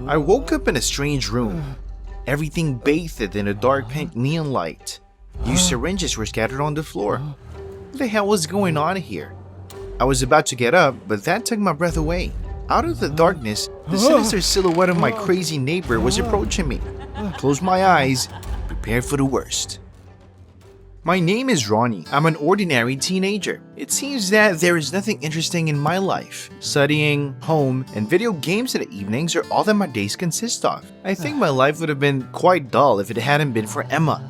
I woke up in a strange room, everything bathed in a dark pink neon light. Used syringes were scattered on the floor. What the hell was going on here? I was about to get up, but that took my breath away. Out of the darkness, the sinister silhouette of my crazy neighbor was approaching me. I closed my eyes, prepared for the worst. My name is Ronnie. I'm an ordinary teenager. It seems that there is nothing interesting in my life. Studying, home, and video games in the evenings are all that my days consist of. I think my life would have been quite dull if it hadn't been for Emma,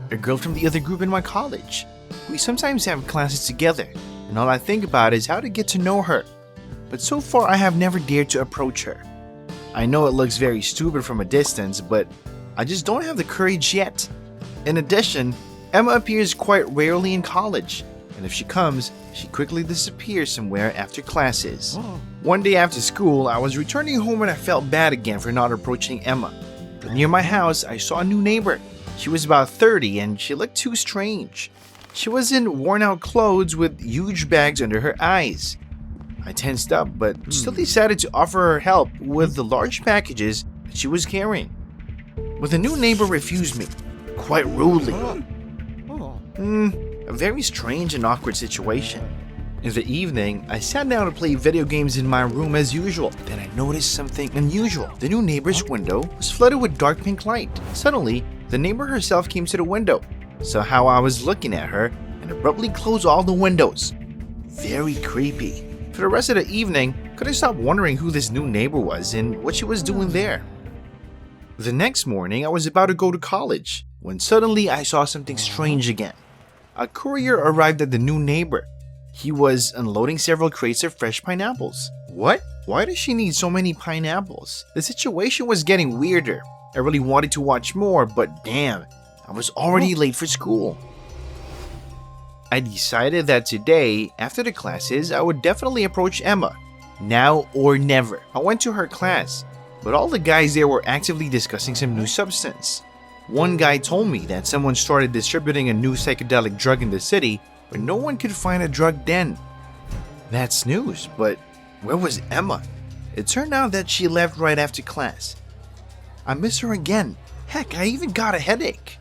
a girl from the other group in my college. We sometimes have classes together, and all I think about is how to get to know her. But so far I have never dared to approach her. I know it looks very stupid from a distance, but I just don't have the courage yet. In addition, Emma appears quite rarely in college, and if she comes, she quickly disappears somewhere after classes. One day after school, I was returning home and I felt bad again for not approaching Emma. But near my house, I saw a new neighbor. She was about 30 and she looked too strange. She was in worn-out clothes with huge bags under her eyes. I tensed up, but still decided to offer her help with the large packages that she was carrying. But the new neighbor refused me, quite rudely. A very strange and awkward situation. In the evening, I sat down to play video games in my room as usual. Then I noticed something unusual. The new neighbor's window was flooded with dark pink light. Suddenly, the neighbor herself came to the window, saw how I was looking at her, and abruptly closed all the windows. Very creepy. For the rest of the evening, couldn't stop wondering who this new neighbor was and what she was doing there. The next morning, I was about to go to college, when suddenly I saw something strange again. A courier arrived at the new neighbor. He was unloading several crates of fresh pineapples. What? Why does she need so many pineapples? The situation was getting weirder. I really wanted to watch more, but damn, I was already late for school. I decided that today, after the classes, I would definitely approach Emma. Now or never. I went to her class, but all the guys there were actively discussing some new substance. One guy told me that someone started distributing a new psychedelic drug in the city, but no one could find a drug den. That's news, but where was Emma? It turned out that she left right after class. I miss her again. Heck, I even got a headache.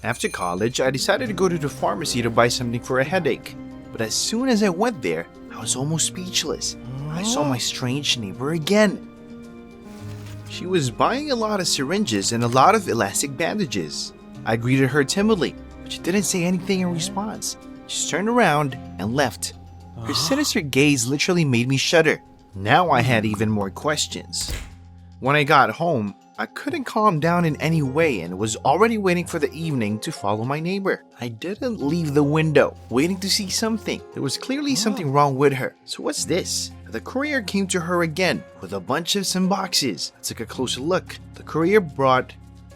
After college, I decided to go to the pharmacy to buy something for a headache. But as soon as I went there, I was almost speechless. I saw my strange neighbor again. She was buying a lot of syringes and a lot of elastic bandages. I greeted her timidly, but she didn't say anything in response. She just turned around and left. Her sinister gaze literally made me shudder. Now I had even more questions. When I got home, I couldn't calm down in any way and was already waiting for the evening to follow my neighbor. I didn't leave the window, waiting to see something. There was clearly something wrong with her. So what's this? The courier came to her again with a bunch of some boxes. I took a closer look. The courier brought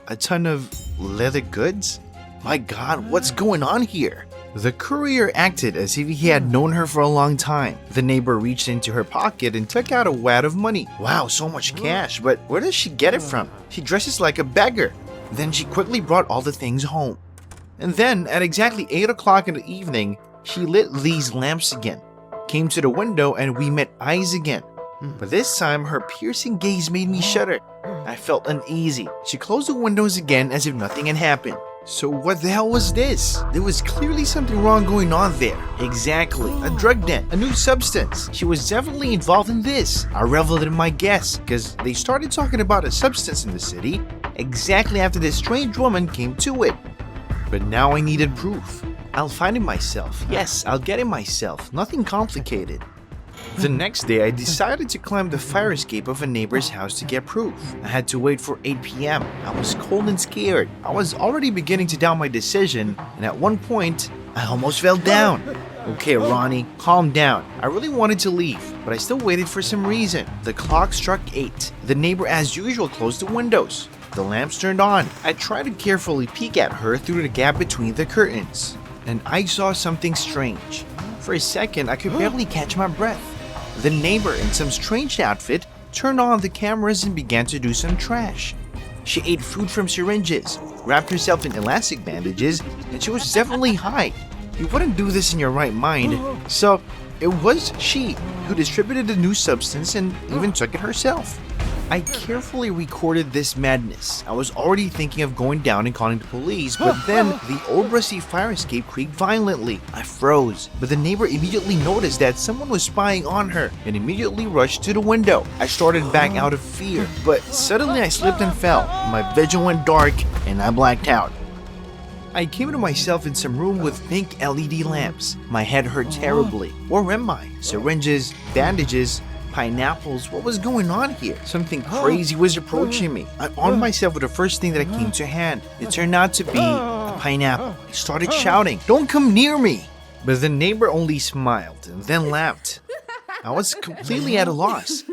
a ton of leather goods? My God, what's going on here? The courier acted as if he had known her for a long time. The neighbor reached into her pocket and took out a wad of money. Wow, so much cash, but where does she get it from? She dresses like a beggar. Then she quickly brought all the things home. And then, at exactly 8 o'clock in the evening, she lit these lamps again, came to the window, and we met eyes again. But this time, her piercing gaze made me shudder. I felt uneasy. She closed the windows again as if nothing had happened. So what the hell was this? There was clearly something wrong going on there. Exactly. A drug den. A new substance. She was definitely involved in this. I reveled in my guess because they started talking about a substance in the city exactly after this strange woman came to it. But now I needed proof. I'll find it myself. Yes, I'll get it myself. Nothing complicated. The next day, I decided to climb the fire escape of a neighbor's house to get proof. I had to wait for 8 p.m. I was cold and scared. I was already beginning to doubt my decision, and at one point, I almost fell down. Okay, Ronnie, calm down. I really wanted to leave, but I still waited for some reason. The clock struck 8. The neighbor, as usual, closed the windows. The lamps turned on. I tried to carefully peek at her through the gap between the curtains, and I saw something strange. For a second, I could barely catch my breath. The neighbor, in some strange outfit, turned on the cameras and began to do some trash. She ate food from syringes, wrapped herself in elastic bandages, and she was definitely high. You wouldn't do this in your right mind, so it was she who distributed the new substance and even took it herself. I carefully recorded this madness. I was already thinking of going down and calling the police, but then the old rusty fire escape creaked violently. I froze, but the neighbor immediately noticed that someone was spying on her and immediately rushed to the window. I started back out of fear, but suddenly I slipped and fell. My vision went dark and I blacked out. I came to myself in some room with pink LED lamps. My head hurt terribly. Where am I? Syringes, bandages, pineapples. What was going on here? Something crazy was approaching me. I armed myself with the first thing that came to hand. It turned out to be a pineapple. I started shouting, "Don't come near me!" But the neighbor only smiled and then laughed. I was completely at a loss.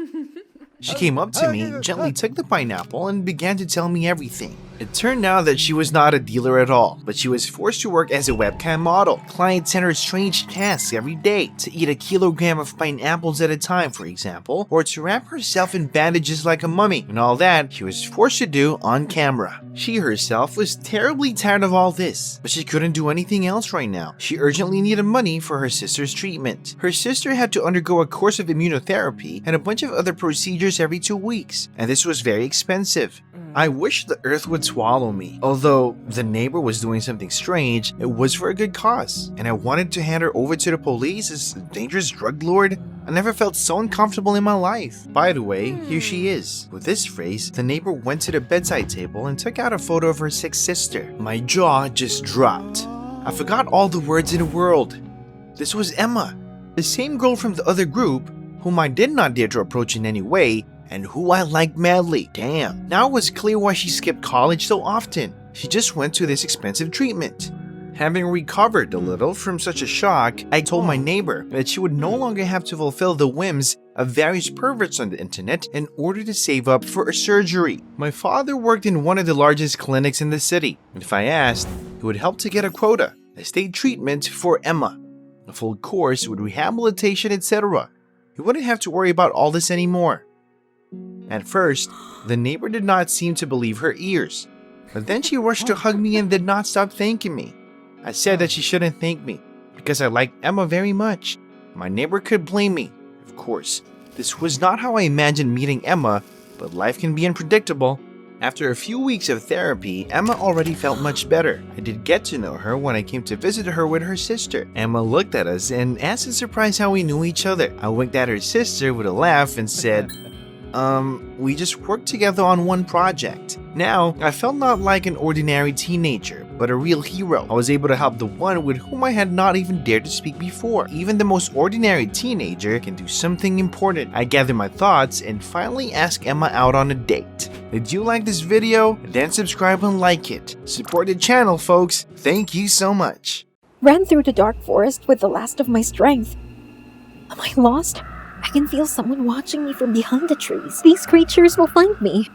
She came up to me, gently took the pineapple, and began to tell me everything. It turned out that she was not a dealer at all, but she was forced to work as a webcam model. Clients sent her strange tasks every day, to eat 1 kilogram of pineapples at a time, for example, or to wrap herself in bandages like a mummy, and all that she was forced to do on camera. She herself was terribly tired of all this, but she couldn't do anything else right now. She urgently needed money for her sister's treatment. Her sister had to undergo a course of immunotherapy and a bunch of other procedures every 2 weeks, and this was very expensive. I wish the earth would swallow me. Although the neighbor was doing something strange, it was for a good cause, and I wanted to hand her over to the police as a dangerous drug lord. I never felt so uncomfortable in my life. By the way, here she is. With this phrase, the neighbor went to the bedside table and took out a photo of her sick sister. My jaw just dropped. I forgot all the words in the world. This was Emma, the same girl from the other group, whom I did not dare to approach in any way, and who I liked madly. Damn. Now it was clear why she skipped college so often. She just went to this expensive treatment. Having recovered a little from such a shock, I told my neighbor that she would no longer have to fulfill the whims of various perverts on the internet in order to save up for a surgery. My father worked in one of the largest clinics in the city, and if I asked, he would help to get a quota, a state treatment for Emma, a full course with rehabilitation, etc. He wouldn't have to worry about all this anymore. At first, the neighbor did not seem to believe her ears, but then she rushed to hug me and did not stop thanking me. I said that she shouldn't thank me, because I liked Emma very much. My neighbor could blame me. Of course, this was not how I imagined meeting Emma, but life can be unpredictable. After a few weeks of therapy, Emma already felt much better. I did get to know her when I came to visit her with her sister. Emma looked at us and asked in surprise how we knew each other. I winked at her sister with a laugh and said, we just worked together on one project. Now, I felt not like an ordinary teenager, but a real hero. I was able to help the one with whom I had not even dared to speak before. Even the most ordinary teenager can do something important. I gathered my thoughts and finally asked Emma out on a date. Did you like this video? Then subscribe and like it. Support the channel, folks. Thank you so much. Ran through the dark forest with the last of my strength. Am I lost? I can feel someone watching me from behind the trees. These creatures will find me.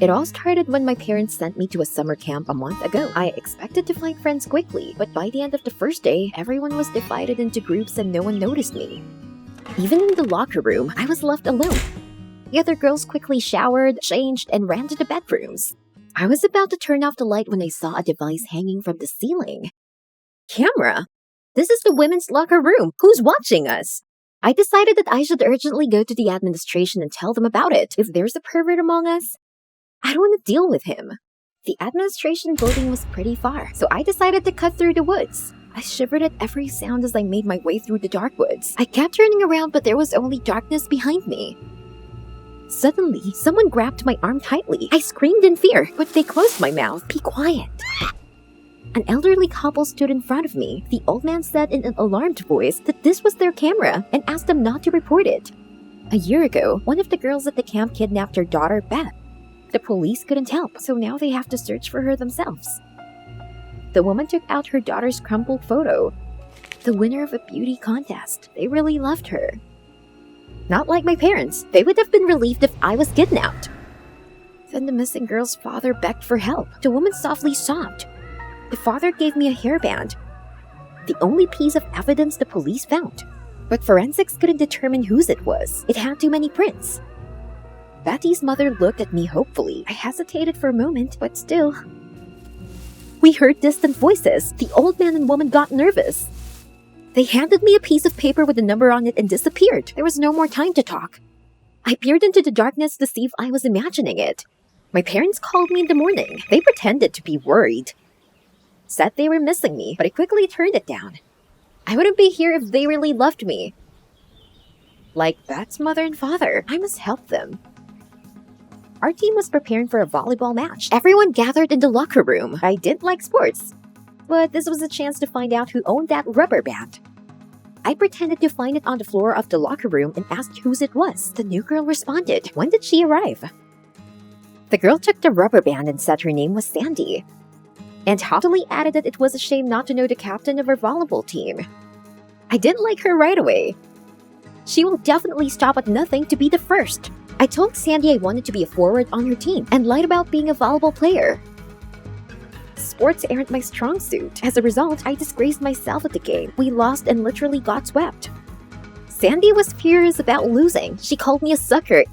It all started when my parents sent me to a summer camp a month ago. I expected to find friends quickly, but by the end of the first day, everyone was divided into groups and no one noticed me. Even in the locker room, I was left alone. The other girls quickly showered, changed, and ran to the bedrooms. I was about to turn off the light when I saw a device hanging from the ceiling. Camera? This is the women's locker room. Who's watching us? I decided that I should urgently go to the administration and tell them about it. If there's a pervert among us, I don't want to deal with him. The administration building was pretty far, so I decided to cut through the woods. I shivered at every sound as I made my way through the dark woods. I kept turning around, but there was only darkness behind me. Suddenly, someone grabbed my arm tightly. I screamed in fear, but they closed my mouth. Be quiet. An elderly couple stood in front of me. The old man said in an alarmed voice that this was their camera and asked them not to report it. A year ago, one of the girls at the camp kidnapped her daughter, Beth. The police couldn't help, so now they have to search for her themselves. The woman took out her daughter's crumpled photo. The winner of a beauty contest. They really loved her. Not like my parents. They would have been relieved if I was kidnapped. Then the missing girl's father begged for help. The woman softly sobbed. The father gave me a hairband, the only piece of evidence the police found. But forensics couldn't determine whose it was. It had too many prints. Betty's mother looked at me hopefully. I hesitated for a moment, but still. We heard distant voices. The old man and woman got nervous. They handed me a piece of paper with a number on it and disappeared. There was no more time to talk. I peered into the darkness to see if I was imagining it. My parents called me in the morning. They pretended to be worried. Said they were missing me, but I quickly turned it down. I wouldn't be here if they really loved me. Like Beth's mother and father, I must help them. Our team was preparing for a volleyball match. Everyone gathered in the locker room. I didn't like sports, but this was a chance to find out who owned that rubber band. I pretended to find it on the floor of the locker room and asked whose it was. The new girl responded. When did she arrive? The girl took the rubber band and said her name was Sandy, and haughtily added that it was a shame not to know the captain of her volleyball team. I didn't like her right away. She will definitely stop at nothing to be the first. I told Sandy I wanted to be a forward on her team and lied about being a volleyball player. Sports aren't my strong suit. As a result, I disgraced myself at the game. We lost and literally got swept. Sandy was furious about losing. She called me a sucker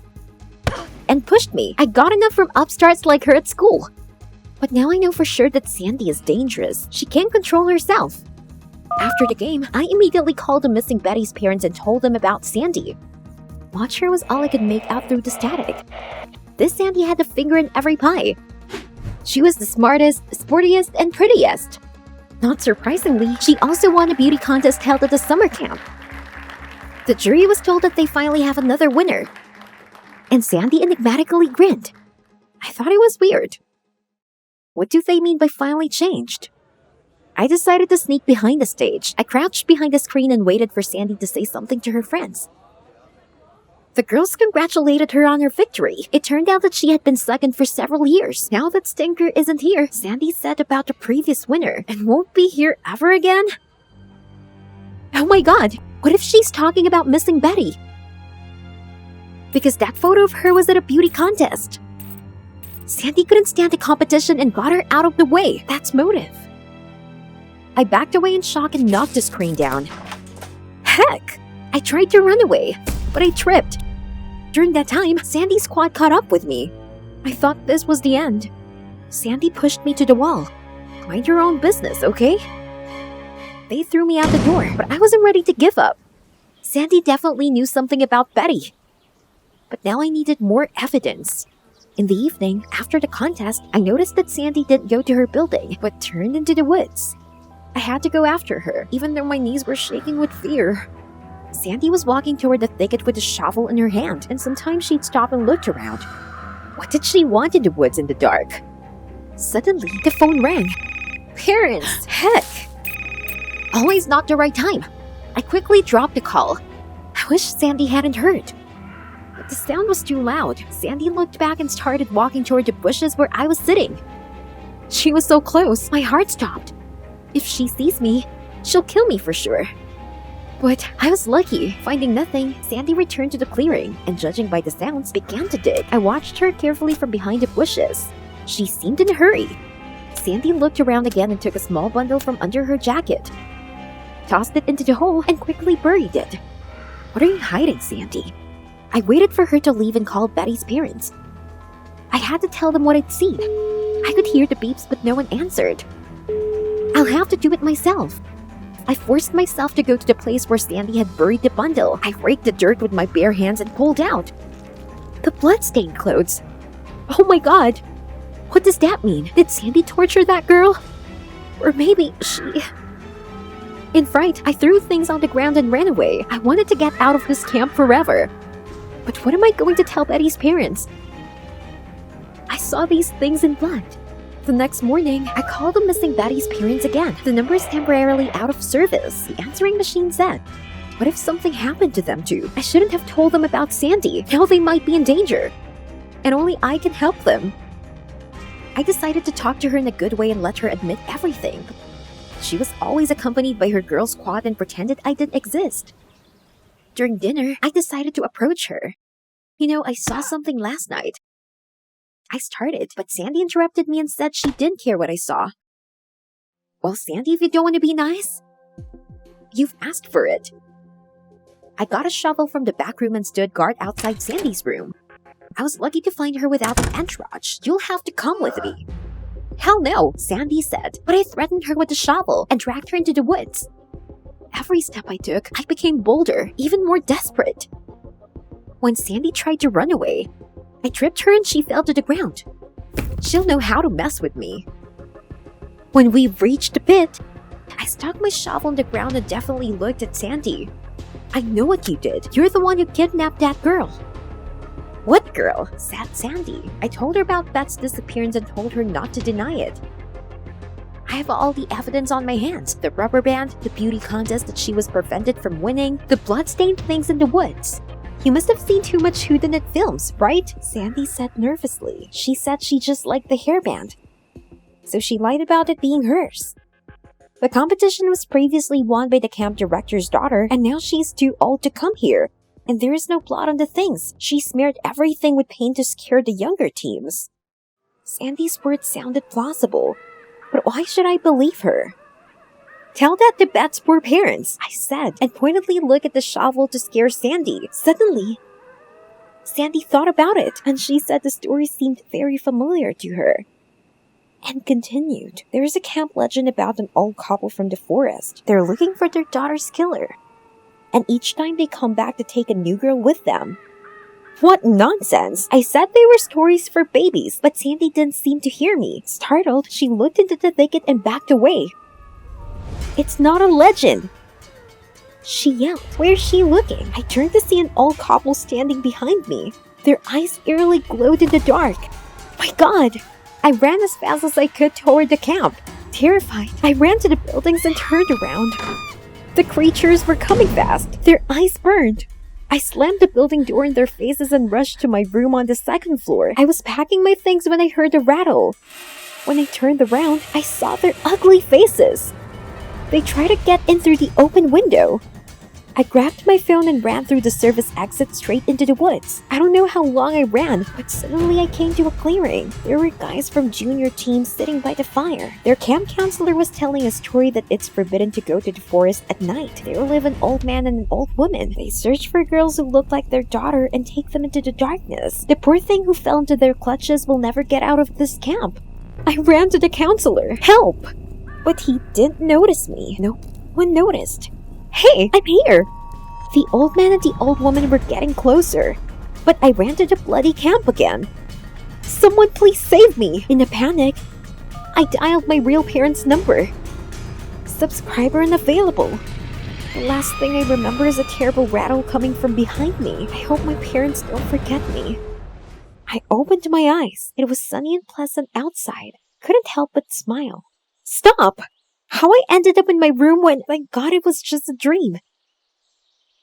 and pushed me. I got enough from upstarts like her at school. But now I know for sure that Sandy is dangerous. She can't control herself. After the game, I immediately called the missing Betty's parents and told them about Sandy. Watch her was all I could make out through the static. This Sandy had a finger in every pie. She was the smartest, sportiest, and prettiest. Not surprisingly, she also won a beauty contest held at the summer camp. The jury was told that they finally have another winner. And Sandy enigmatically grinned. I thought it was weird. What do they mean by finally changed? I decided to sneak behind the stage. I crouched behind the screen and waited for Sandy to say something to her friends. The girls congratulated her on her victory. It turned out that she had been second for several years. Now that Stinker isn't here, Sandy said about the previous winner and won't be here ever again? Oh my god, what if she's talking about missing Betty? Because that photo of her was at a beauty contest. Sandy couldn't stand the competition and got her out of the way. That's motive. I backed away in shock and knocked the screen down. Heck! I tried to run away, but I tripped. During that time, Sandy's squad caught up with me. I thought this was the end. Sandy pushed me to the wall. Mind your own business, okay? They threw me out the door, but I wasn't ready to give up. Sandy definitely knew something about Betty. But now I needed more evidence. In the evening, after the contest, I noticed that Sandy didn't go to her building, but turned into the woods. I had to go after her, even though my knees were shaking with fear. Sandy was walking toward the thicket with a shovel in her hand, and sometimes she'd stop and look around. What did she want in the woods in the dark? Suddenly, the phone rang. Parents! Heck! Always not the right time. I quickly dropped the call. I wish Sandy hadn't heard. But the sound was too loud. Sandy looked back and started walking toward the bushes where I was sitting. She was so close, my heart stopped. If she sees me, she'll kill me for sure. But I was lucky. Finding nothing, Sandy returned to the clearing and, judging by the sounds, began to dig. I watched her carefully from behind the bushes. She seemed in a hurry. Sandy looked around again and took a small bundle from under her jacket, tossed it into the hole, and quickly buried it. What are you hiding, Sandy? I waited for her to leave and called Betty's parents. I had to tell them what I'd seen. I could hear the beeps, but no one answered. I'll have to do it myself. I forced myself to go to the place where Sandy had buried the bundle. I raked the dirt with my bare hands and pulled out the blood-stained clothes. Oh my god! What does that mean? Did Sandy torture that girl? Or maybe she... In fright, I threw things on the ground and ran away. I wanted to get out of this camp forever. But what am I going to tell Betty's parents? I saw these things in blood. The next morning, I called the missing Betty's parents again. The number is temporarily out of service. The answering machine said, what if something happened to them too? I shouldn't have told them about Sandy. Now they might be in danger. And only I can help them. I decided to talk to her in a good way and let her admit everything. She was always accompanied by her girl squad and pretended I didn't exist. During dinner, I decided to approach her. You know, I saw something last night. I started, but Sandy interrupted me and said she didn't care what I saw. Well, Sandy, if you don't want to be nice, you've asked for it. I got a shovel from the back room and stood guard outside Sandy's room. I was lucky to find her without an entourage. You'll have to come with me. Hell no, Sandy said, but I threatened her with the shovel and dragged her into the woods. Every step I took, I became bolder, even more desperate. When Sandy tried to run away, I tripped her and she fell to the ground. She'll know how to mess with me. When we reached the pit, I stuck my shovel on the ground and definitely looked at Sandy. I know what you did. You're the one who kidnapped that girl. What girl? Said Sandy. I told her about Beth's disappearance and told her not to deny it. I have all the evidence on my hands. The rubber band, the beauty contest that she was prevented from winning, the bloodstained things in the woods. You must have seen too much whodunit films, right? Sandy said nervously. She said she just liked the hairband, so she lied about it being hers. The competition was previously won by the camp director's daughter, and now she's too old to come here. And there is no blood on the things. She smeared everything with paint to scare the younger teams. Sandy's words sounded plausible, but why should I believe her? Tell that to Beth's poor parents, I said, and pointedly looked at the shovel to scare Sandy. Suddenly, Sandy thought about it, and she said the story seemed very familiar to her. And continued. There is a camp legend about an old couple from the forest. They're looking for their daughter's killer. And each time they come back to take a new girl with them. What nonsense! I said they were stories for babies, but Sandy didn't seem to hear me. Startled, she looked into the thicket and backed away. It's not a legend! She yelled. Where's she looking? I turned to see an old couple standing behind me. Their eyes eerily glowed in the dark. My God! I ran as fast as I could toward the camp. Terrified, I ran to the buildings and turned around. The creatures were coming fast. Their eyes burned. I slammed the building door in their faces and rushed to my room on the second floor. I was packing my things when I heard a rattle. When I turned around, I saw their ugly faces. They tried to get in through the open window. I grabbed my phone and ran through the service exit straight into the woods. I don't know how long I ran, but suddenly I came to a clearing. There were guys from junior teams sitting by the fire. Their camp counselor was telling a story that it's forbidden to go to the forest at night. There live an old man and an old woman. They search for girls who look like their daughter and take them into the darkness. The poor thing who fell into their clutches will never get out of this camp. I ran to the counselor. Help! But he didn't notice me. No one noticed. Hey, I'm here! The old man and the old woman were getting closer, but I ran to the bloody camp again. Someone please save me! In a panic, I dialed my real parents' number. Subscriber unavailable. The last thing I remember is a terrible rattle coming from behind me. I hope my parents don't forget me. I opened my eyes. It was sunny and pleasant outside. Couldn't help but smile. Stop! How I ended up in my room when, thank God, it was just a dream.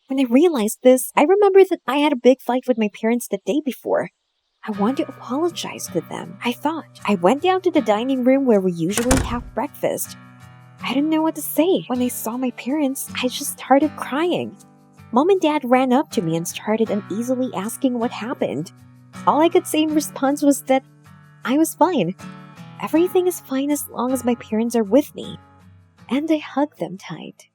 When I realized this, I remembered that I had a big fight with my parents the day before. I wanted to apologize to them, I thought. I went down to the dining room where we usually have breakfast. I didn't know what to say. When I saw my parents, I just started crying. Mom and Dad ran up to me and started uneasily asking what happened. All I could say in response was that I was fine. Everything is fine as long as my parents are with me. And I hugged them tight.